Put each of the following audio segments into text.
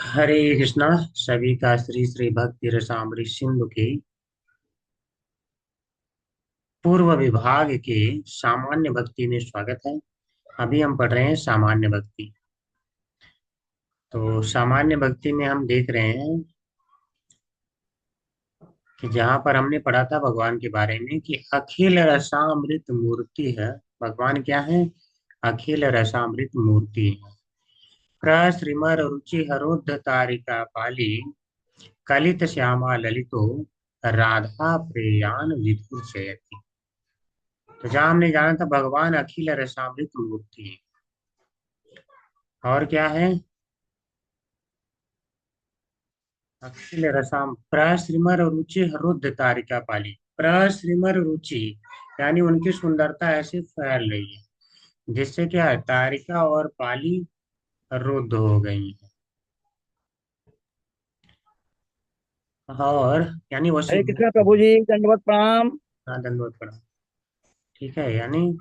हरे कृष्णा। सभी का श्री श्री भक्ति रसामृत सिंधु के पूर्व विभाग के सामान्य भक्ति में स्वागत है। अभी हम पढ़ रहे हैं सामान्य भक्ति। तो सामान्य भक्ति में हम देख रहे हैं कि जहाँ पर हमने पढ़ा था भगवान के बारे में कि अखिल रसामृत मूर्ति है। भगवान क्या है? अखिल रसामृत मूर्ति है। प्रसृमर रुचि हरोद्ध तारिका पाली कलित श्यामा ललितो राधा प्रेयान विधुर चयति। तो जहाँ हमने जाना था भगवान अखिल रसामृत मूर्ति है। और क्या है? अखिल रसाम प्रश्रिमर रुचि रुद्ध तारिका पाली। प्रश्रिमर रुचि यानी उनकी सुंदरता ऐसे फैल रही है जिससे क्या है, तारिका और पाली रुद्ध हो गई है। और यानी हरे वशीभूत कृष्ण हो प्रभु गई। जी, दंडवत प्रणाम। हाँ, दंडवत प्रणाम। ठीक है, यानी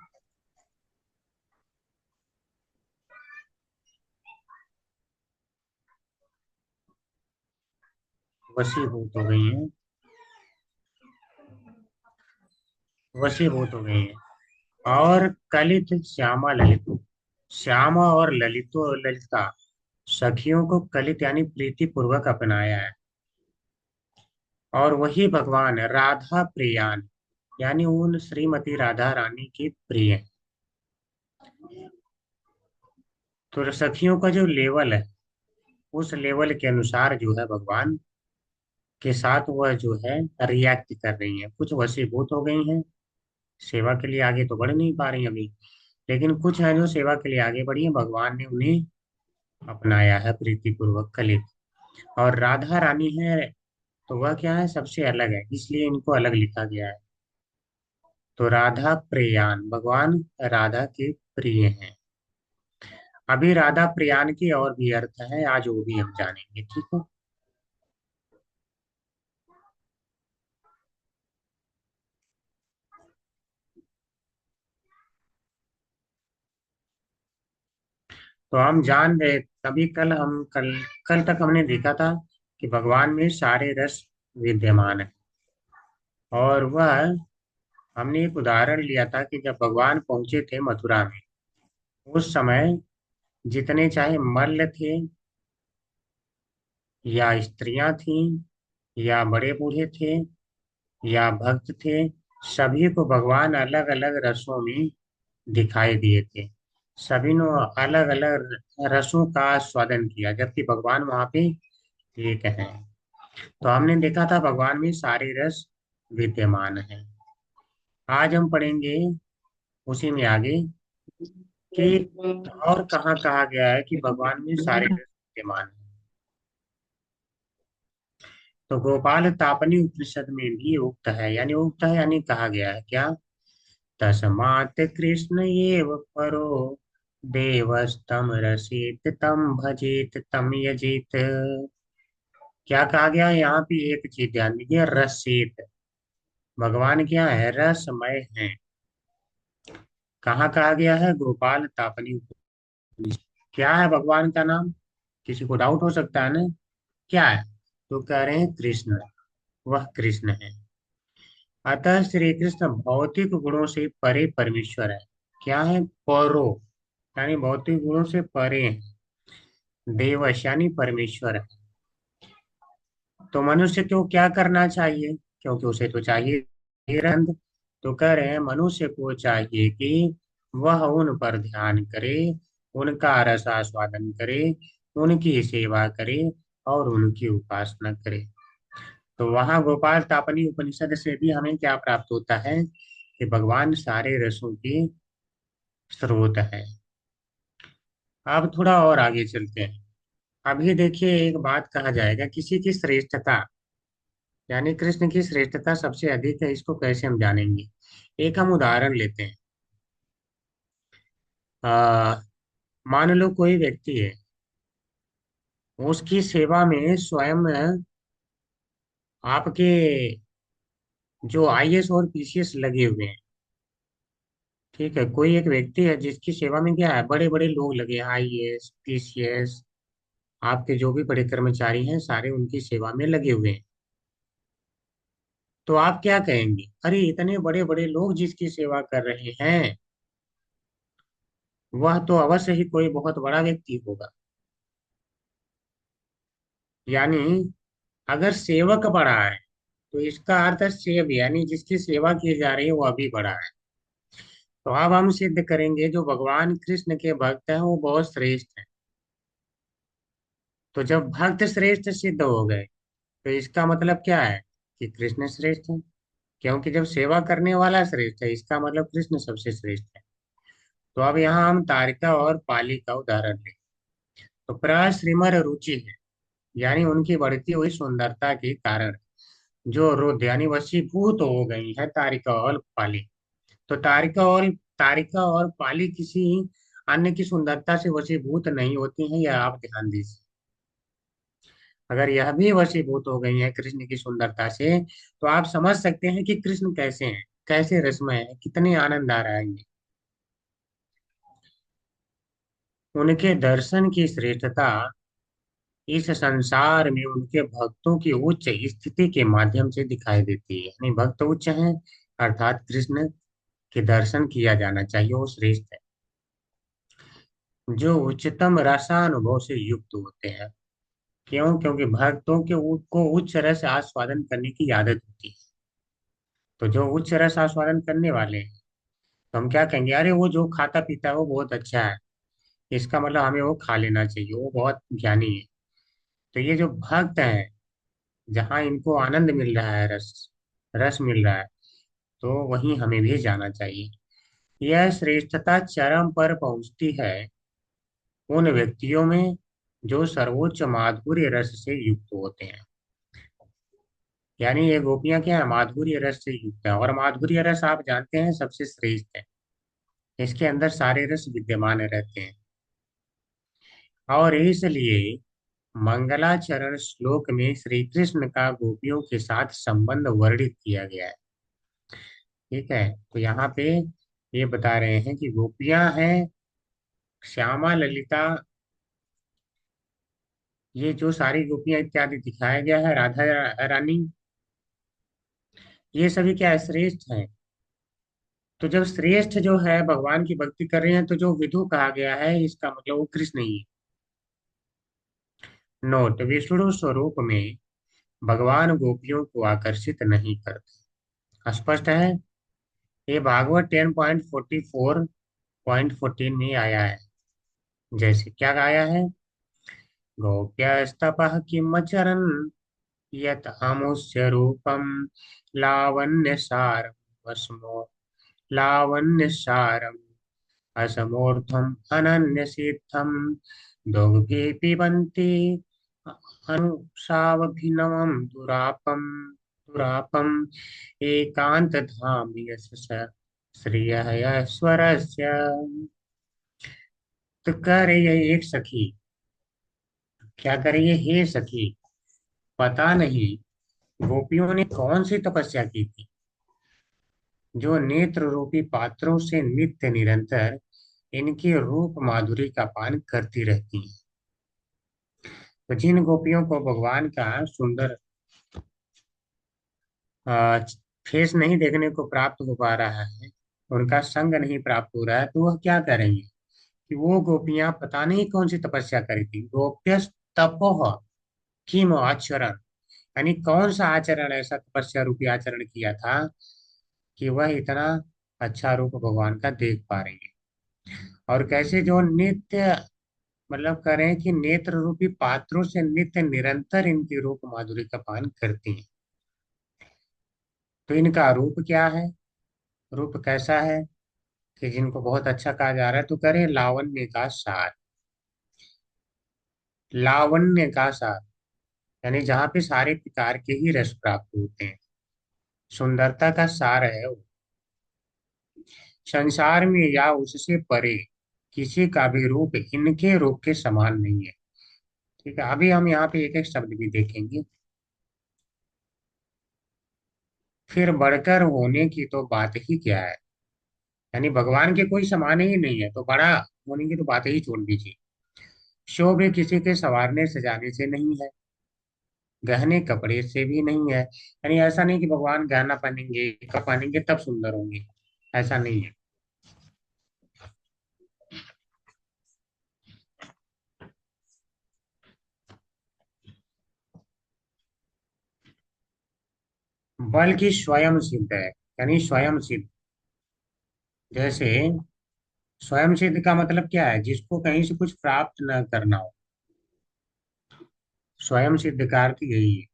वशीभूत हो गई है। वशीभूत हो गई है। और कलित श्यामा ललित, श्यामा और ललितो ललिता सखियों को कलित यानी प्रीति पूर्वक अपनाया है। और वही भगवान राधा प्रियान यानी उन श्रीमती राधा रानी की प्रिय है। तो सखियों का जो लेवल है उस लेवल के अनुसार जो है भगवान के साथ वह जो है रिएक्ट कर रही है। कुछ वशीभूत हो गई हैं, सेवा के लिए आगे तो बढ़ नहीं पा रही अभी, लेकिन कुछ है जो सेवा के लिए आगे बढ़ी है। भगवान ने उन्हें अपनाया है प्रीतिपूर्वक कलित। और राधा रानी है तो वह क्या है, सबसे अलग है, इसलिए इनको अलग लिखा गया है। तो राधा प्रियान, भगवान राधा के प्रिय हैं। अभी राधा प्रियान की और भी अर्थ है, आज वो भी हम जानेंगे। ठीक है। तो हम जान रहे, तभी कल तक हमने देखा था कि भगवान में सारे रस विद्यमान है। और वह हमने एक उदाहरण लिया था कि जब भगवान पहुंचे थे मथुरा में, उस समय जितने चाहे मल्ल थे या स्त्रियां थीं या बड़े बूढ़े थे या भक्त थे, सभी को भगवान अलग अलग रसों में दिखाई दिए थे। सभी ने अलग अलग रसों का स्वादन किया, जबकि भगवान वहां पे एक हैं। तो हमने देखा था भगवान में सारे रस विद्यमान हैं। आज हम पढ़ेंगे उसी में आगे कि और कहाँ कहा गया है कि भगवान में सारे रस विद्यमान हैं। तो गोपाल तापनी उपनिषद में भी उक्त है, यानी उक्त है यानी कहा गया है क्या? तस्मात् कृष्ण एव परो देवस्तम रसित तम भजित तम यजित। क्या कहा गया है यहाँ पे? एक चीज ध्यान दीजिए, रसित। भगवान क्या है? रसमय है। कहाँ कहा गया है? गोपाल तापनी उपनिषद। क्या है भगवान का नाम? किसी को डाउट हो सकता है ना, क्या है? तो कह रहे हैं कृष्ण, वह कृष्ण है। अतः श्री कृष्ण भौतिक गुणों से परे परमेश्वर है। क्या है? परो यानी भौतिक गुणों से परे है। देवश यानी परमेश्वर है। तो मनुष्य को क्या करना चाहिए? क्योंकि उसे तो चाहिए निरंतर। तो कह रहे हैं मनुष्य को चाहिए कि वह उन पर ध्यान करे, उनका रसास्वादन करे, उनकी सेवा करे और उनकी उपासना करे। तो वहां गोपाल तापनी उपनिषद से भी हमें क्या प्राप्त होता है कि भगवान सारे रसों की स्रोत है। अब थोड़ा और आगे चलते हैं। अभी देखिए, एक बात कहा जाएगा किसी की श्रेष्ठता, यानी कृष्ण की श्रेष्ठता सबसे अधिक है, इसको कैसे हम जानेंगे? एक हम उदाहरण लेते हैं। आ, मान लो कोई व्यक्ति है, उसकी सेवा में स्वयं आपके जो आईएएस और पीसीएस लगे हुए हैं। ठीक है, कोई एक व्यक्ति है जिसकी सेवा में क्या है, बड़े बड़े लोग लगे हैं, आईएएस पीसीएस आपके जो भी बड़े कर्मचारी हैं सारे उनकी सेवा में लगे हुए हैं। तो आप क्या कहेंगे, अरे इतने बड़े बड़े लोग जिसकी सेवा कर रहे हैं, वह तो अवश्य ही कोई बहुत बड़ा व्यक्ति होगा। यानी अगर सेवक बड़ा है तो इसका अर्थ है सेव, यानी जिसकी सेवा की जा रही है वो अभी बड़ा है। तो अब हम सिद्ध करेंगे जो भगवान कृष्ण के भक्त हैं वो बहुत श्रेष्ठ हैं। तो जब भक्त श्रेष्ठ सिद्ध हो गए तो इसका मतलब क्या है कि कृष्ण श्रेष्ठ है। क्योंकि जब सेवा करने वाला श्रेष्ठ है इसका मतलब कृष्ण सबसे श्रेष्ठ है। तो अब यहाँ हम तारिका और पाली का उदाहरण लें। तो प्रश्रिमर रुचि है, यानी उनकी बढ़ती हुई सुंदरता के कारण जो रुद्ध यानी वशीभूत हो गई है तारिका और पाली। तो तारिका और पाली किसी अन्य की सुंदरता से वशीभूत नहीं होती हैं, यह आप ध्यान दीजिए। अगर यह भी वशीभूत हो गई है कृष्ण की सुंदरता से, तो आप समझ सकते हैं कि कृष्ण कैसे हैं, कैसे रसमय है, कितने आनंद आ रहा है इन्हें। उनके दर्शन की श्रेष्ठता इस संसार में उनके भक्तों की उच्च स्थिति के माध्यम से दिखाई देती है। यानी भक्त उच्च हैं, अर्थात कृष्ण के दर्शन किया जाना चाहिए, वो श्रेष्ठ है। जो उच्चतम रसानुभव से युक्त होते हैं। क्यों? क्योंकि भक्तों के को उच्च रस आस्वादन करने की आदत होती है। तो जो उच्च रस आस्वादन करने वाले हैं, तो हम क्या कहेंगे, अरे वो जो खाता पीता है वो बहुत अच्छा है, इसका मतलब हमें वो खा लेना चाहिए, वो बहुत ज्ञानी है। तो ये जो भक्त हैं, जहाँ इनको आनंद मिल रहा है, रस रस मिल रहा है, तो वहीं हमें भी जाना चाहिए। यह श्रेष्ठता चरम पर पहुंचती है उन व्यक्तियों में जो सर्वोच्च माधुर्य रस से युक्त होते हैं। यानी ये गोपियां क्या है, माधुर्य रस से युक्त है, और माधुर्य रस आप जानते हैं सबसे श्रेष्ठ है। इसके अंदर सारे रस विद्यमान रहते हैं। और इसलिए मंगलाचरण श्लोक में श्री कृष्ण का गोपियों के साथ संबंध वर्णित किया गया है। ठीक है, तो यहाँ पे ये बता रहे हैं कि गोपियां हैं श्यामा ललिता, ये जो सारी गोपियां इत्यादि दिखाया गया है, राधा रानी, ये सभी क्या है, श्रेष्ठ हैं। तो जब श्रेष्ठ जो है भगवान की भक्ति कर रहे हैं, तो जो विदु कहा गया है इसका मतलब वो कृष्ण ही है। नोट, विष्णु स्वरूप में भगवान गोपियों को आकर्षित नहीं करते। स्पष्ट है। ये भागवत 10.44.14 में आया है। जैसे क्या गाया है, गोप्यस्तपः किमचरन् यत अमुष्य रूपम लावण्यसारम वस्मो लावण्यसारम असमोर्ध्वम् अनन्यसिद्धम् दुग्धे पिबन्ति अनुषावभिनवम् दुरापम् एकान्तधाम यस्य श्रियः ईश्वरस्य। तो कह रही है एक सखी, क्या कर रही है, हे सखी, पता नहीं गोपियों ने कौन सी तपस्या की थी जो नेत्र रूपी पात्रों से नित्य निरंतर इनके रूप माधुरी का पान करती रहती हैं। तो जिन गोपियों को भगवान का सुंदर आ, फेस नहीं देखने को प्राप्त हो पा रहा है, उनका संग नहीं प्राप्त हो रहा है, तो वह क्या करेंगे कि वो गोपियां पता नहीं कौन सी तपस्या करी थी। गोप्य तपोह किम आचरण, यानी कौन सा आचरण, ऐसा तपस्या रूपी आचरण किया था कि वह इतना अच्छा रूप भगवान का देख पा रही है। और कैसे, जो नित्य मतलब करें कि नेत्र रूपी पात्रों से नित्य निरंतर इनकी रूप माधुरी का पान करती हैं। तो इनका रूप क्या है, रूप कैसा है कि जिनको बहुत अच्छा कहा जा रहा है, तो करें लावण्य का सार। लावण्य का सार यानी जहाँ पे सारे प्रकार के ही रस प्राप्त होते हैं, सुंदरता का सार है वो। संसार में या उससे परे किसी का भी रूप इनके रूप के समान नहीं है। ठीक है, अभी हम यहाँ पे एक एक शब्द भी देखेंगे। फिर बढ़कर होने की तो बात ही क्या है, यानी भगवान के कोई समान ही नहीं है, तो बड़ा होने की तो बात ही छोड़ दीजिए। शोभे किसी के संवारने सजाने से नहीं है, गहने कपड़े से भी नहीं है। यानी ऐसा नहीं कि भगवान गहना पहनेंगे कब पहनेंगे तब सुंदर होंगे, ऐसा नहीं है। बल्कि स्वयं सिद्ध है, यानी स्वयं सिद्ध। जैसे स्वयं सिद्ध का मतलब क्या है, जिसको कहीं से कुछ प्राप्त न करना हो। स्वयं सिद्ध का अर्थ यही है।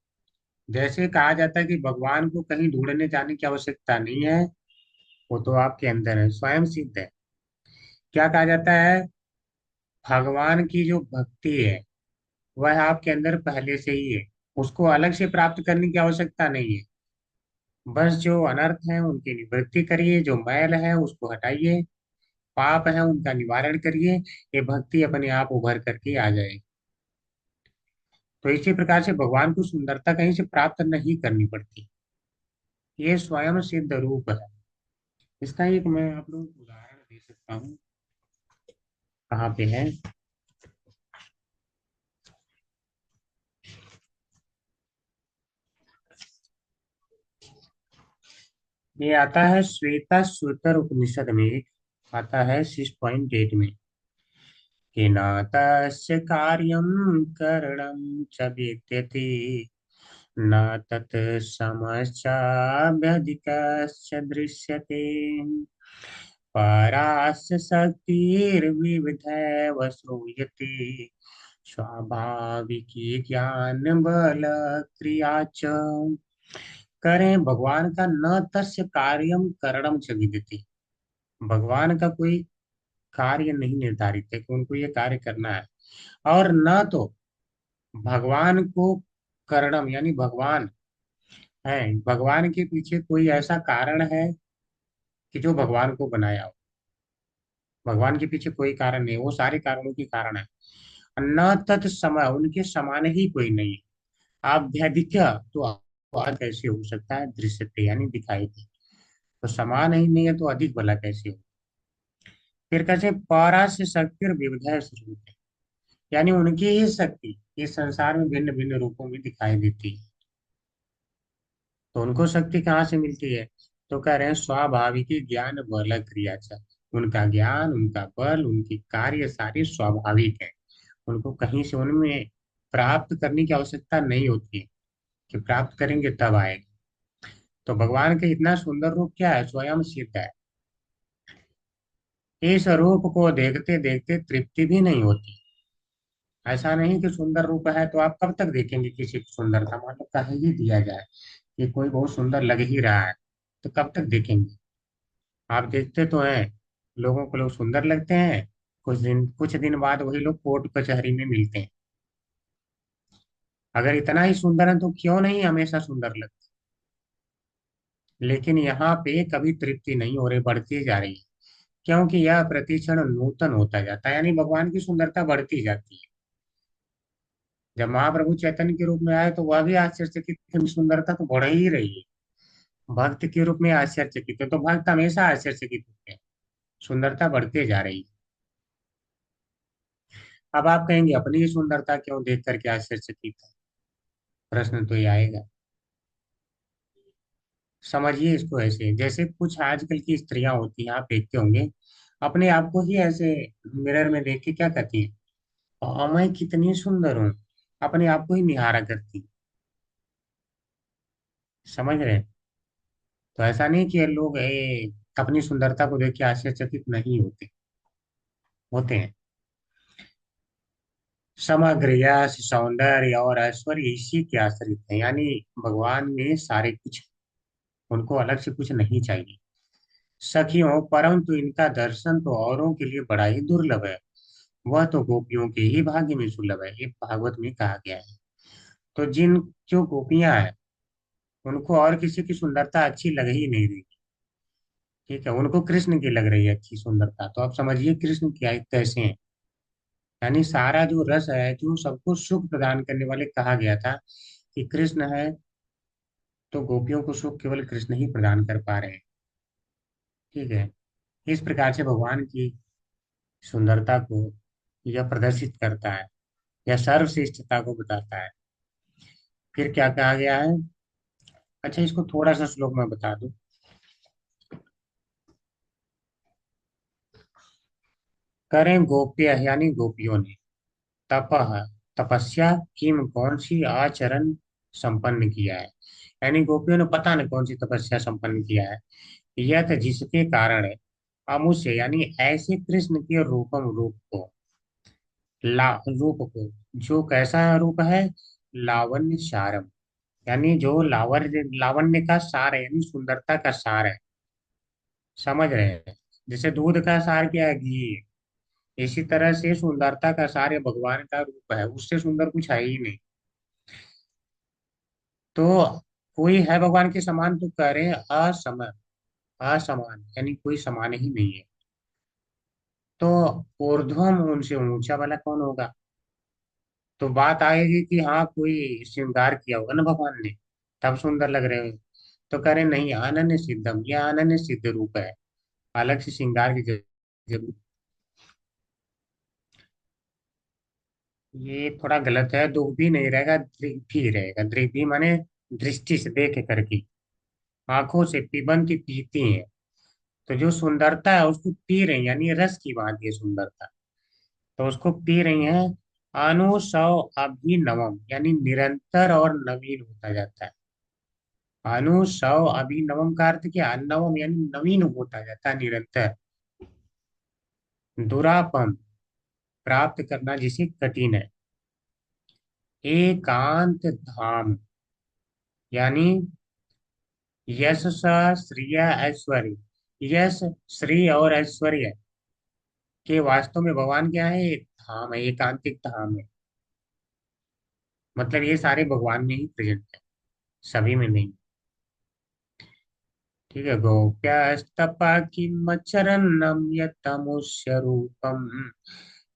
जैसे कहा जाता है कि भगवान को कहीं ढूंढने जाने की आवश्यकता नहीं है, वो तो आपके अंदर है, स्वयं सिद्ध है। क्या कहा जाता है, भगवान की जो भक्ति है वह आपके अंदर पहले से ही है, उसको अलग से प्राप्त करने की आवश्यकता नहीं है। बस जो अनर्थ है उनकी निवृत्ति करिए, जो मैल है उसको हटाइए, पाप है उनका निवारण करिए, ये भक्ति अपने आप उभर करके आ जाएगी। तो इसी प्रकार से भगवान को सुंदरता कहीं से प्राप्त नहीं करनी पड़ती, ये स्वयं सिद्ध रूप है। इसका एक मैं आप लोगों को उदाहरण दे सकता हूँ। कहाँ पे है, ये आता है श्वेता सूतर उपनिषद में, आता है 6.8 में, कि न तस्य कार्यं करणं च विद्यते, न तत् समश्चाभ्यधिकश्च दृश्यते, परास्य शक्तिर्विविधैव श्रूयते, स्वाभाविकी ज्ञान बल क्रिया च। करें भगवान का न तस्य कार्यम करणम च विद्यते, भगवान का कोई कार्य नहीं निर्धारित है कि उनको ये कार्य करना है। और न तो भगवान को करणम यानी भगवान है, भगवान के पीछे कोई ऐसा कारण है कि जो भगवान को बनाया हो। भगवान के पीछे कोई कारण नहीं, वो सारे कारणों के कारण है। न तत् समय, उनके समान ही कोई नहीं है। आभ्यधिक, तो और कैसे हो सकता है, दृश्यते यानी दिखाई दे, तो समान ही नहीं है तो अधिक भला कैसे हो। फिर कैसे, परा से शक्ति और विविधा स्वरूप है, यानी उनकी ही शक्ति इस संसार में भिन्न भिन्न रूपों में दिखाई देती है। तो उनको शक्ति कहाँ से मिलती है, तो कह रहे हैं स्वाभाविक ज्ञान बल क्रिया च, उनका ज्ञान उनका बल उनकी कार्य सारी स्वाभाविक है, उनको कहीं से उनमें प्राप्त करने की आवश्यकता नहीं होती है कि प्राप्त करेंगे तब आएगा। तो भगवान का इतना सुंदर रूप क्या है, स्वयं सिद्ध है। इस रूप को देखते देखते तृप्ति भी नहीं होती। ऐसा नहीं कि सुंदर रूप है तो आप कब तक देखेंगे किसी की सुंदरता, मान लो कहीं ही दिया जाए कि कोई बहुत सुंदर लग ही रहा है, तो कब तक देखेंगे। आप देखते तो हैं, लोगों को लोग सुंदर लगते हैं, कुछ दिन बाद वही लोग कोर्ट कचहरी में मिलते हैं। अगर इतना ही सुंदर है तो क्यों नहीं हमेशा सुंदर लगते। लेकिन यहाँ पे कभी तृप्ति नहीं हो रही, बढ़ती जा रही है, क्योंकि यह प्रतिक्षण नूतन होता जाता है, यानी भगवान की सुंदरता बढ़ती जाती है। जब महाप्रभु चैतन्य के रूप में आए तो वह भी आश्चर्यचकित थे, सुंदरता तो बढ़ ही रही है। भक्त के रूप में आश्चर्यचकित है, तो भक्त हमेशा आश्चर्यचकित होते हैं, सुंदरता बढ़ते जा रही है। अब आप कहेंगे अपनी ही सुंदरता क्यों देख करके आश्चर्यचकित है, प्रश्न तो ये आएगा। समझिए इसको ऐसे, जैसे कुछ आजकल की स्त्रियां होती हैं, आप देखते होंगे, अपने आप को ही ऐसे मिरर में देख के क्या कहती है, मैं कितनी सुंदर हूँ, अपने आप को ही निहारा करती। समझ रहे हैं? तो ऐसा नहीं कि ये लोग अपनी सुंदरता को देख के आश्चर्यचकित नहीं होते, होते हैं। समग्र यश सौंदर्य और ऐश्वर्य इसी के आश्रित है, यानी भगवान में सारे कुछ, उनको अलग से कुछ नहीं चाहिए। सखियों, परंतु इनका दर्शन तो औरों के लिए बड़ा ही दुर्लभ है, वह तो गोपियों के ही भाग्य में सुलभ है, ये भागवत में कहा गया है। तो जो गोपियां हैं उनको और किसी की सुंदरता अच्छी लग ही नहीं रही, ठीक है, उनको कृष्ण की लग रही है अच्छी सुंदरता, तो आप समझिए कृष्ण क्या कैसे हैं। यानी सारा जो रस है, जो सबको सुख प्रदान करने वाले कहा गया था कि कृष्ण है, तो गोपियों को सुख केवल कृष्ण ही प्रदान कर पा रहे हैं। ठीक है, इस प्रकार से भगवान की सुंदरता को यह प्रदर्शित करता है, यह सर्वश्रेष्ठता को बताता है। फिर क्या कहा गया है? अच्छा, इसको थोड़ा सा श्लोक में बता दूं। करें गोप्य यानी गोपियों ने तपह तपस्या किम कौन सी आचरण संपन्न किया है। यानी गोपियों ने पता नहीं कौन सी तपस्या संपन्न किया है। यह जिसके कारण अमुष्य यानी ऐसे कृष्ण के रूपम रूप को रूप को, जो कैसा रूप है, लावण्य सारम, यानी जो लावण्य का सार है, यानी सुंदरता का सार है। समझ रहे हैं? जैसे दूध का सार क्या है, घी। इसी तरह से सुंदरता का सार ये भगवान का रूप है, उससे सुंदर कुछ है ही नहीं। तो कोई है भगवान के समान तो कह रहे हैं असमान। असमान यानी कोई समान ही नहीं है। तो ऊर्ध्वम उनसे ऊंचा वाला कौन होगा? तो बात आएगी कि हाँ कोई श्रृंगार किया होगा ना भगवान ने, तब सुंदर लग रहे हो। तो कह रहे नहीं, अनन्य सिद्धम, यह अनन्य सिद्ध रूप है, अलग से श्रृंगार की जरूरत। ये थोड़ा गलत है, दुख भी नहीं रहेगा, दृग भी रहेगा। दृग भी माने दृष्टि से देख करके, आंखों से पिबंती पीती हैं। तो जो सुंदरता है उसको पी रही हैं, यानी रस की बात है सुंदरता। तो उसको पी रही हैं। अनुसव अभिनवम यानी निरंतर और नवीन होता जाता है। अनुसव अभिनवम का अर्थ क्या? नवम यानी नवीन होता जाता है निरंतर। दुरापम प्राप्त करना जिसे कठिन है। एकांत धाम यानी यश श्रिय ऐश्वर्य। यश, श्री और ऐश्वर्य के वास्तव में भगवान क्या है? एक धाम है, एकांतिक धाम है। मतलब ये सारे भगवान में ही प्रेजेंट है, सभी में नहीं। ठीक है। गोप्यस्तपा किमचरन्नम यतमुष्य रूपम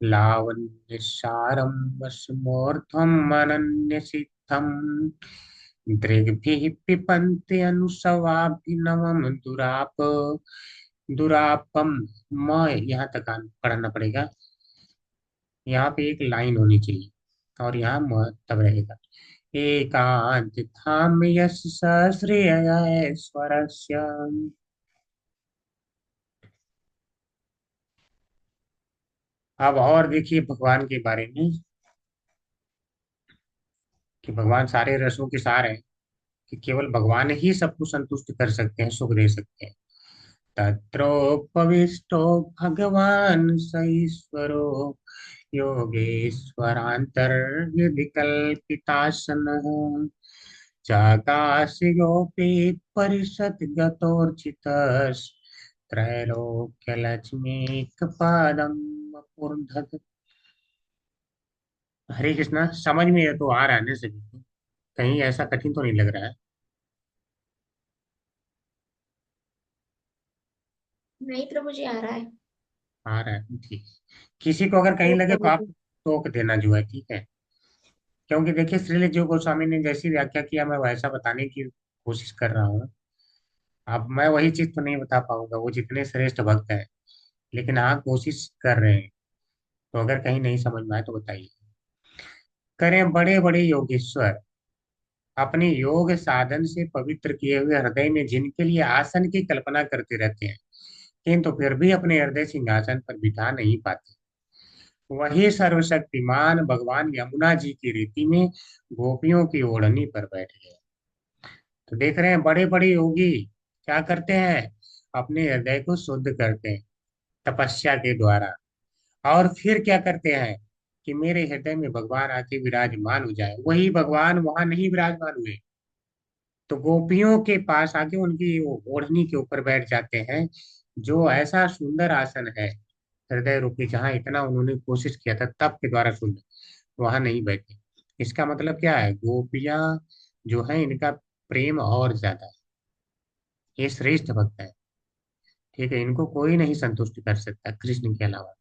लावण्य सारम वसमोर्ध्वम अनन्य सिद्धम दृग्भिः पिबन्ति अनुसवाभिनवम दुराप। दुरापम, म यहाँ तक पढ़ना पड़ेगा। यहाँ पे एक लाइन होनी चाहिए और यहाँ म तब रहेगा। एकांत धाम यश श्रेयस्वरस्य। अब और देखिए भगवान के बारे में, कि भगवान सारे रसों के सार हैं, कि केवल भगवान ही सबको संतुष्ट कर सकते हैं, सुख दे सकते हैं। तत्रोपविष्टो भगवान स ईश्वरो योगेश्वरांतर्विकल्पितासनः चाकाशिकोऽपि परिषद्गतोर्चितस्त्रैलोक्यलक्ष्मीकपादम् अपूर्धत। हरे कृष्णा, समझ में ये तो आ रहा है ना सभी को? कहीं ऐसा कठिन तो नहीं लग रहा है? नहीं प्रभु जी, आ रहा है। आ रहा है, ठीक। किसी को अगर कहीं ओ लगे तो प्रभु आप जी। टोक देना जो है, ठीक है। क्योंकि देखिए श्रील जीव गोस्वामी ने जैसी व्याख्या किया, मैं वैसा बताने की कोशिश कर रहा हूँ। अब मैं वही चीज तो नहीं बता पाऊंगा, वो जितने श्रेष्ठ भक्त हैं। लेकिन हाँ, कोशिश कर रहे हैं। तो अगर कहीं नहीं समझ में आए तो बताइए। करें बड़े बड़े योगेश्वर अपने योग साधन से पवित्र किए हुए हृदय में जिनके लिए आसन की कल्पना करते रहते हैं, किंतु फिर भी अपने हृदय सिंहासन पर बिठा नहीं पाते, वही सर्वशक्तिमान भगवान यमुना जी की रीति में गोपियों की ओढ़नी पर बैठ गए। तो देख रहे हैं बड़े बड़े योगी क्या करते हैं? अपने हृदय को शुद्ध करते हैं तपस्या के द्वारा। और फिर क्या करते हैं? कि मेरे हृदय में भगवान आके विराजमान हो जाए। वही भगवान वहां नहीं विराजमान हुए, तो गोपियों के पास आके उनकी वो ओढ़नी के ऊपर बैठ जाते हैं। जो ऐसा सुंदर आसन है हृदय रूपी, जहाँ इतना उन्होंने कोशिश किया था तप के द्वारा सुंदर, वहां नहीं बैठे। इसका मतलब क्या है? गोपियां जो है इनका प्रेम और ज्यादा है, ये श्रेष्ठ भक्त है। ठीक है, इनको कोई नहीं संतुष्ट कर सकता कृष्ण के अलावा।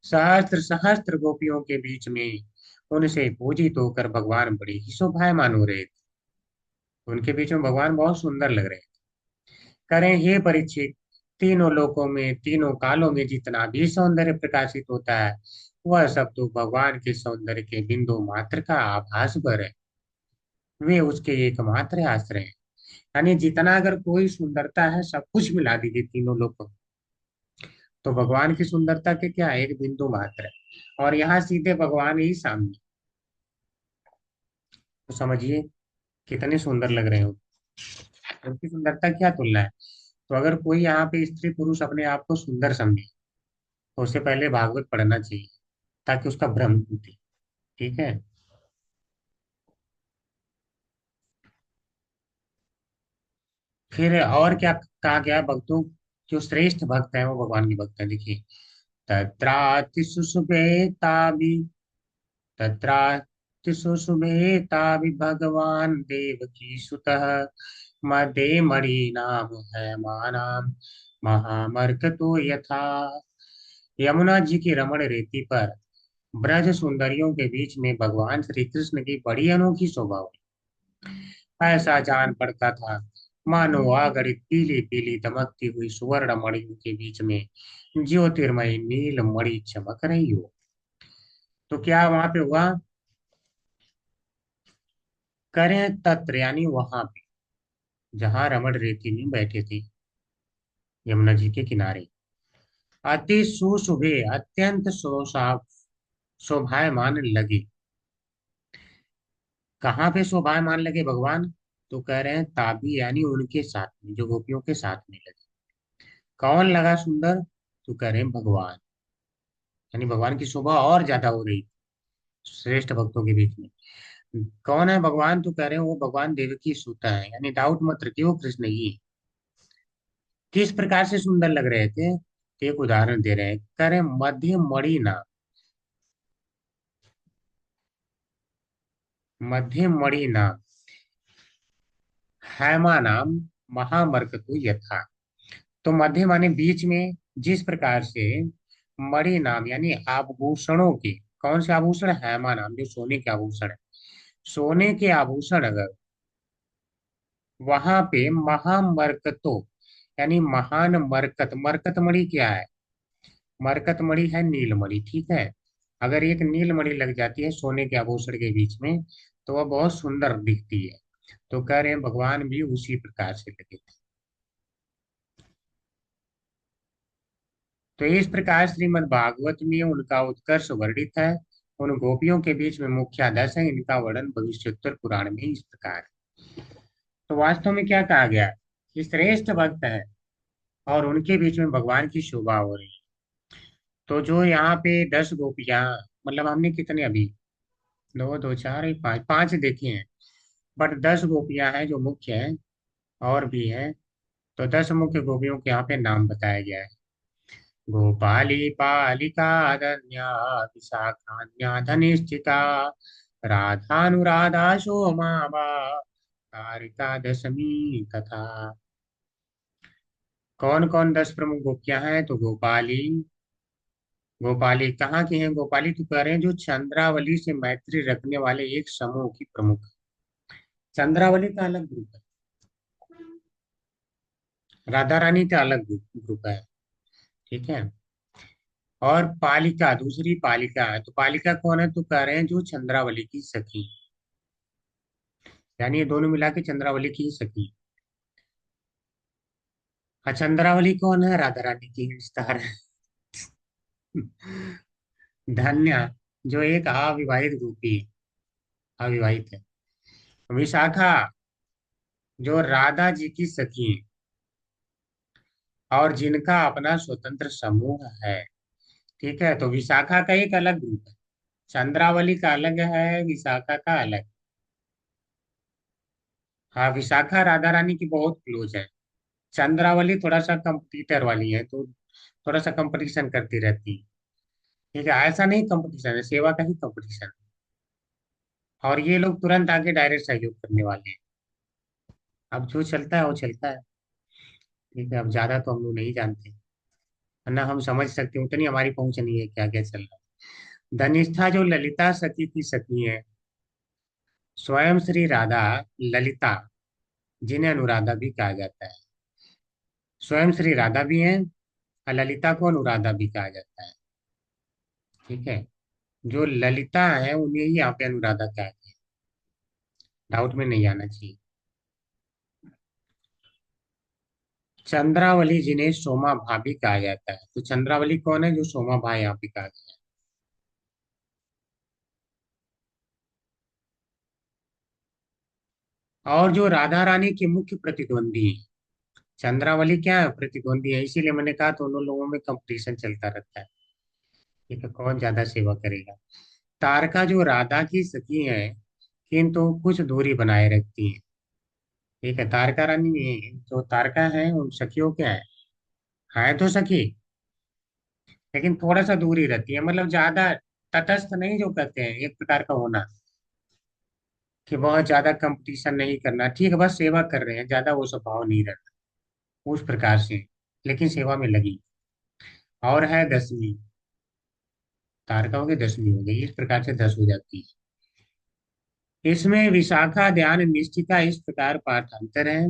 सहस्त्र सहस्त्र गोपियों के बीच में उनसे पूजित होकर भगवान बड़े ही शोभायमान हो रहे थे। उनके बीच में भगवान बहुत सुंदर लग रहे थे। करें हे परीक्षित, तीनों लोकों में तीनों कालों में जितना भी सौंदर्य प्रकाशित होता है, वह सब तो भगवान के सौंदर्य के बिंदु मात्र का आभास भर है। वे उसके एकमात्र आश्रय हैं। यानी जितना अगर कोई सुंदरता है, सब कुछ मिला दीजिए तीनों लोग को, तो भगवान की सुंदरता के क्या है, एक बिंदु मात्र है। और यहाँ सीधे भगवान ही सामने। तो समझिए कितने सुंदर लग रहे हो। उनकी सुंदरता क्या तुलना है। तो अगर कोई यहाँ पे स्त्री पुरुष अपने आप को सुंदर समझे, तो उससे पहले भागवत पढ़ना चाहिए, ताकि उसका भ्रम टूटे। ठीक है। फिर और क्या कहा गया, भक्तों, जो श्रेष्ठ भक्त हैं वो भगवान के भक्त हैं। देखिए, तत्रातिशुशुभेताभि तत्रातिशुशुभेताभि भगवान देवकी सुतः मदे मणि नाम है मानाम महामर्कतो यथा। यमुना जी की रमण रेती पर ब्रज सुंदरियों के बीच में भगवान श्री कृष्ण की बड़ी अनोखी शोभा हुई। ऐसा जान पड़ता था मानो आगणित पीली पीली दमकती हुई सुवर्ण मणियों के बीच में ज्योतिर्मयी नील मणि चमक रही हो। तो क्या वहां पे हुआ, करें तत्र यानी वहां पे, जहां रमण रेती में बैठे थे, यमुना जी के किनारे, अति सुशुभे अत्यंत शोभायमान लगे। कहाँ पे शोभायमान लगे भगवान, तो कह रहे हैं ताबी यानी उनके साथ में, जो गोपियों के साथ में लगे। कौन लगा सुंदर, तो कह रहे हैं भगवान। यानी भगवान की शोभा और ज्यादा हो रही श्रेष्ठ भक्तों के बीच में। कौन है भगवान, तो कह रहे हैं वो भगवान देवकी सूता है, यानी डाउट मत रखिए वो कृष्ण ही है। किस प्रकार से सुंदर लग रहे थे, तो एक उदाहरण दे रहे हैं, कह रहे हैं मध्य मणि नाम, मध्य मणि नाम हैमा नाम महामर्कतु यथा। तो मध्य माने बीच में, जिस प्रकार से मणि नाम यानी आभूषणों के, कौन से आभूषण, हैमा नाम जो सोने के आभूषण है, सोने के आभूषण अगर वहां पे महामरकतो यानी महान मरकत, मरकत मणि क्या है, मरकत मणि है नीलमणि। ठीक है। अगर एक नीलमणि लग जाती है सोने के आभूषण के बीच में, तो वह बहुत सुंदर दिखती है। तो कह रहे हैं भगवान भी उसी प्रकार से लगे थे। तो इस प्रकार श्रीमद् भागवत में उनका उत्कर्ष वर्णित है। उन गोपियों के बीच में मुख्यादर्श है, इनका वर्णन भविष्योत्तर पुराण में इस प्रकार है। तो वास्तव में क्या कहा गया, कि श्रेष्ठ भक्त है और उनके बीच में भगवान की शोभा हो रही है। तो जो यहाँ पे 10 गोपियां, मतलब हमने कितने अभी, दो दो चार एक पांच, पांच देखे हैं, बट 10 गोपियां हैं जो मुख्य हैं, और भी हैं। तो 10 मुख्य गोपियों के यहाँ पे नाम बताया गया है। गोपाली बालिका अदन्या विशाखान्या धनिष्ठिता राधानुराधा सोमावा कारिका दशमी तथा। कौन कौन 10 प्रमुख गोपियां हैं, तो गोपाली, गोपाली कहाँ की हैं, गोपाली तो कह रहे हैं जो चंद्रावली से मैत्री रखने वाले एक समूह की प्रमुख। चंद्रावली का अलग ग्रुप है, राधा रानी का अलग ग्रुप है। ठीक है। और पालिका, दूसरी पालिका है, तो पालिका कौन है, तो कह रहे हैं जो चंद्रावली की सखी, यानी ये दोनों मिला के चंद्रावली की ही सखी। हाँ, चंद्रावली कौन है, राधा रानी की विस्तार है। धन्य, जो एक अविवाहित गोपी है, अविवाहित है। विशाखा, जो राधा जी की सखी है, और जिनका अपना स्वतंत्र समूह है। ठीक है। तो विशाखा का एक अलग ग्रुप है, चंद्रावली का अलग है, विशाखा का अलग। हाँ, विशाखा राधा रानी की बहुत क्लोज है। चंद्रावली थोड़ा सा कंपटीटर वाली है, तो थोड़ा सा कंपटीशन करती रहती है। ठीक है, ऐसा नहीं कंपटीशन है, सेवा का ही कंपटीशन है। और ये लोग तुरंत आके डायरेक्ट सहयोग करने वाले हैं। अब जो चलता है वो चलता है। ठीक है, अब ज्यादा तो हम लोग नहीं जानते, वरना हम समझ सकते हैं, उतनी हमारी पहुंच नहीं है क्या क्या चल रहा है। धनिष्ठा जो ललिता सती की सती है, स्वयं श्री राधा ललिता, जिन्हें अनुराधा भी कहा जाता है, स्वयं श्री राधा भी हैं, और ललिता को अनुराधा भी कहा जाता है। ठीक है। जो ललिता है उन्हें ही यहाँ पे अनुराधा कहते हैं। डाउट में नहीं आना चाहिए। चंद्रावली जिन्हें सोमा भाभी कहा जाता है, तो चंद्रावली कौन है जो सोमा भाई यहाँ पे कहा गया है। और जो राधा रानी के मुख्य प्रतिद्वंदी है, चंद्रावली क्या है, प्रतिद्वंदी है, इसीलिए मैंने कहा दोनों लोगों में कंपटीशन चलता रहता है। ठीक है, कौन ज्यादा सेवा करेगा। तारका जो राधा की सखी है, किंतु कुछ दूरी बनाए रखती है। ठीक है, तारका रानी जो तारका है उन सखियों क्या है तो सखी, लेकिन थोड़ा सा दूरी रहती है, मतलब ज्यादा तटस्थ नहीं, जो कहते हैं एक प्रकार का होना, कि बहुत ज्यादा कंपटीशन नहीं करना, ठीक है, बस सेवा कर रहे हैं, ज्यादा वो स्वभाव नहीं रहता उस प्रकार से, लेकिन सेवा में लगी। और है दसवीं, तारका हो गई, दसवीं हो गई, इस प्रकार से 10 हो जाती है। इसमें विशाखा ध्यान निष्ठिका इस प्रकार पाठांतर है।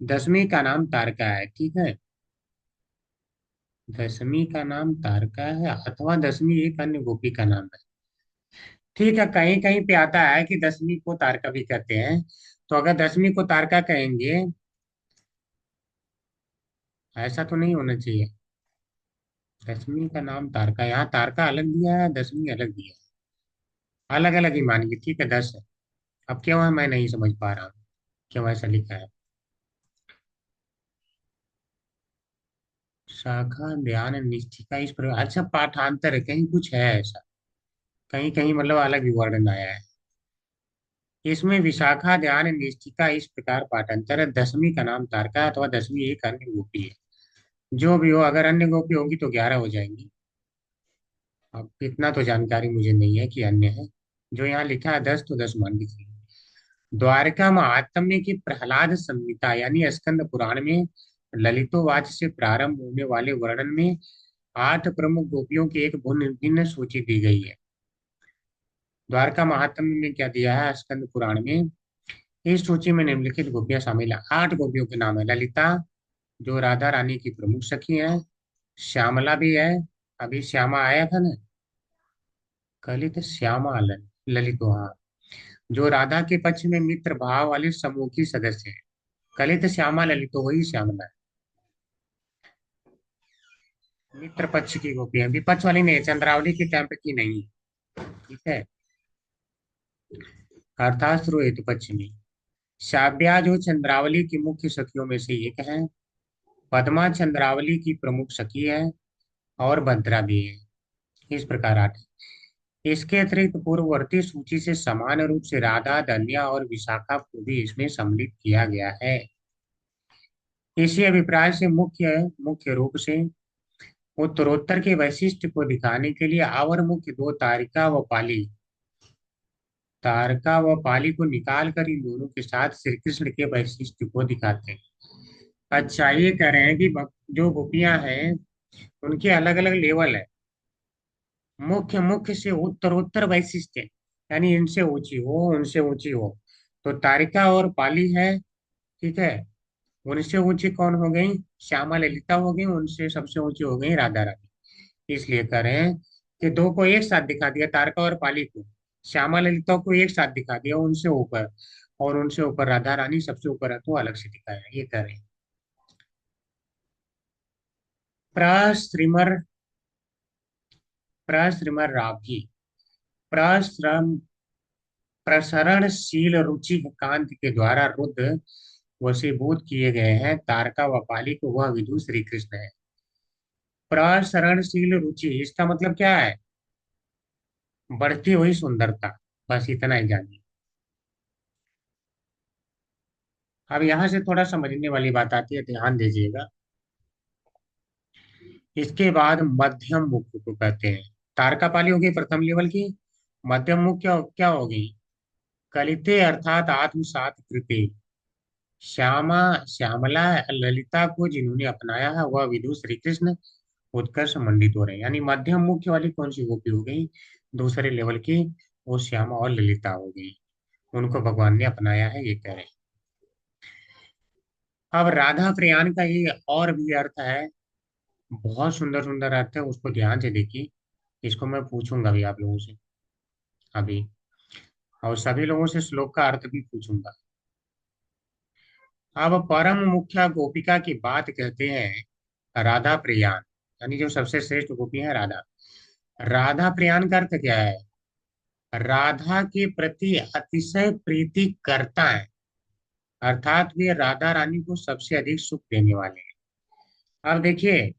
दसवीं का नाम तारका है, ठीक है। दसवीं का नाम तारका है, अथवा दसवीं एक अन्य गोपी का नाम है। ठीक है, कहीं कहीं पे आता है कि दसवीं को तारका भी कहते हैं। तो अगर दसवीं को तारका कहेंगे, ऐसा तो नहीं होना चाहिए। दसवीं का नाम तारका, यहाँ तारका अलग दिया है, दसवीं अलग दिया है, अलग अलग ही मानिए, ठीक है, 10 है। अब क्यों है मैं नहीं समझ पा रहा हूँ, क्यों ऐसा लिखा है। शाखा ध्यान निष्ठिका इस पर, अच्छा पाठांतर है, कहीं कुछ है ऐसा, कहीं कहीं मतलब अलग ही वर्णन आया है। इसमें विशाखा ध्यान निष्ठिका इस प्रकार पाठांतर है। दसवीं का नाम तारका अथवा दसवीं एक अन्य गोपी है। जो भी हो, अगर अन्य गोपी होगी तो 11 हो जाएंगी। अब इतना तो जानकारी मुझे नहीं है कि अन्य है। जो यहाँ लिखा है 10, तो 10 मान लीजिए। द्वारका महात्म्य की प्रहलाद संहिता यानी स्कंद पुराण में ललितोवाच से प्रारंभ होने वाले वर्णन में 8 प्रमुख गोपियों की एक भिन्न भिन्न सूची दी गई है। द्वारका महात्म्य में क्या दिया है स्कंद पुराण में, इस सूची में निम्नलिखित गोपियां शामिल है। 8 गोपियों के नाम है। ललिता, जो राधा रानी की प्रमुख सखी है। श्यामला भी है, अभी श्यामा आया था ना, कलित श्यामा ललित, हाँ, जो राधा के पक्ष में मित्र भाव वाले समूह की सदस्य है। कलित श्यामा ललितो वही श्यामला है। मित्र पक्ष की गोपी है, विपक्ष वाली नहीं है, चंद्रावली के कैंप की नहीं है। ठीक है, अर्थात हेतु पक्ष में। शाव्या जो चंद्रावली की मुख्य सखियों में से एक है। पद्मा चंद्रावली की प्रमुख सखी है। और भद्रा भी है। इस प्रकार 8। इसके अतिरिक्त पूर्ववर्ती सूची से समान रूप से राधा, धन्या और विशाखा को भी इसमें सम्मिलित किया गया है। इसी अभिप्राय से मुख्य मुख्य रूप से उत्तरोत्तर के वैशिष्ट्य को दिखाने के लिए आवर मुख्य दो तारका व पाली को निकाल कर इन दोनों के साथ श्री कृष्ण के वैशिष्ट्य को दिखाते हैं। अच्छा, ये कह रहे हैं कि जो गोपियां हैं उनके अलग अलग लेवल है। मुख्य मुख्य से उत्तरोत्तर वैशिष्ट्य, यानी इनसे ऊंची हो उनसे ऊंची हो, तो तारिका और पाली है। ठीक है, उनसे ऊंची कौन हो गई, श्यामा ललिता हो गई, उनसे सबसे ऊंची हो गई राधा रानी। इसलिए कह रहे हैं कि दो को एक साथ दिखा दिया, तारका और पाली को, श्यामा ललिता को एक साथ दिखा दिया उनसे ऊपर, और उनसे ऊपर राधा रानी सबसे ऊपर है तो अलग से दिखाया, ये कह रहे हैं। प्रश्रिमर प्रश्रिमर राभी, प्रश्रम प्रसरणशील रुचि कांत के द्वारा रुद्र वशीभूत किए गए हैं तारका व पाली को, वह विदु श्री कृष्ण है। प्रसरणशील रुचि, इसका मतलब क्या है, बढ़ती हुई सुंदरता, बस इतना ही जानिए। अब यहाँ से थोड़ा समझने वाली बात आती है, ध्यान दीजिएगा। इसके बाद मध्यम मुख को कहते हैं। तारका पाली होगी प्रथम लेवल की। मध्यम मुख क्या क्या होगी, कलिते अर्थात आत्मसात कृते, श्यामा श्यामला ललिता को जिन्होंने अपनाया है वह विदु श्री कृष्ण उत्कर्ष मंडित हो रहे हैं। यानी मध्यम मुख्य वाली कौन सी गोपी हो गई, दूसरे लेवल की, वो श्यामा और ललिता हो गई, उनको भगवान ने अपनाया है, ये कह रहे हैं। अब राधा प्रयाण का ये और भी अर्थ है, बहुत सुंदर सुंदर अर्थ है, उसको ध्यान से देखिए। इसको मैं पूछूंगा भी आप लोगों से अभी, और सभी लोगों से श्लोक का अर्थ भी पूछूंगा। अब परम मुख्य गोपिका की बात कहते हैं राधा प्रियान, यानी जो सबसे श्रेष्ठ गोपी है राधा। राधा प्रियान का अर्थ क्या है? राधा के प्रति अतिशय प्रीति करता है, अर्थात वे राधा रानी को सबसे अधिक सुख देने वाले हैं। अब देखिए,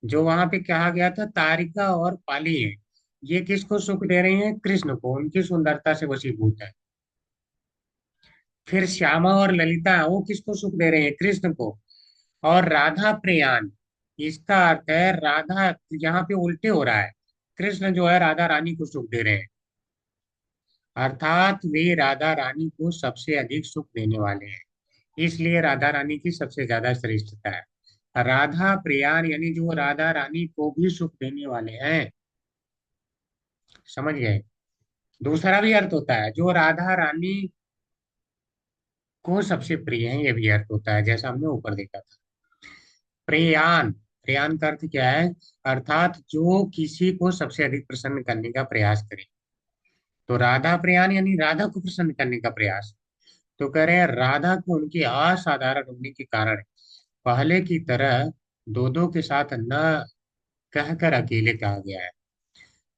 जो वहां पे कहा गया था तारिका और पाली है, ये किसको सुख दे रही हैं? कृष्ण को, उनकी सुंदरता से वशीभूत है। फिर श्यामा और ललिता वो किसको सुख दे रहे हैं? कृष्ण को। और राधा प्रियान, इसका अर्थ है राधा, यहाँ पे उल्टे हो रहा है, कृष्ण जो है राधा रानी को सुख दे रहे हैं, अर्थात वे राधा रानी को सबसे अधिक सुख देने वाले हैं, इसलिए राधा रानी की सबसे ज्यादा श्रेष्ठता है। राधा प्रियान यानी जो राधा रानी को भी सुख देने वाले हैं, समझ गए? दूसरा भी अर्थ होता है जो राधा रानी को सबसे प्रिय है, ये भी अर्थ होता है, जैसा हमने ऊपर देखा था। प्रेयान, प्रेयान का अर्थ क्या है? अर्थात जो किसी को सबसे अधिक प्रसन्न करने का प्रयास करे। तो राधा प्रेयान यानी राधा को प्रसन्न करने का प्रयास। तो कह रहे हैं राधा को उनके असाधारण होने के कारण पहले की तरह दो दो के साथ न कहकर अकेले कहा गया है।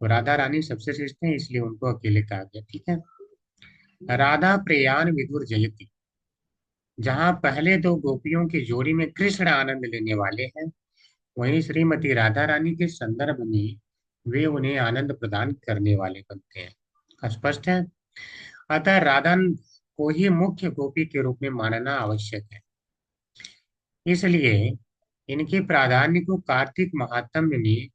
तो राधा रानी सबसे श्रेष्ठ है, इसलिए उनको अकेले कहा गया। ठीक है। राधा प्रेयान विदुर जयति, जहाँ पहले दो गोपियों की जोड़ी में कृष्ण आनंद लेने वाले हैं, वहीं श्रीमती राधा रानी के संदर्भ में वे उन्हें आनंद प्रदान करने वाले बनते हैं। स्पष्ट है। अतः राधा को ही मुख्य गोपी के रूप में मानना आवश्यक है। इसलिए इनके प्राधान्य को कार्तिक महात्म्य में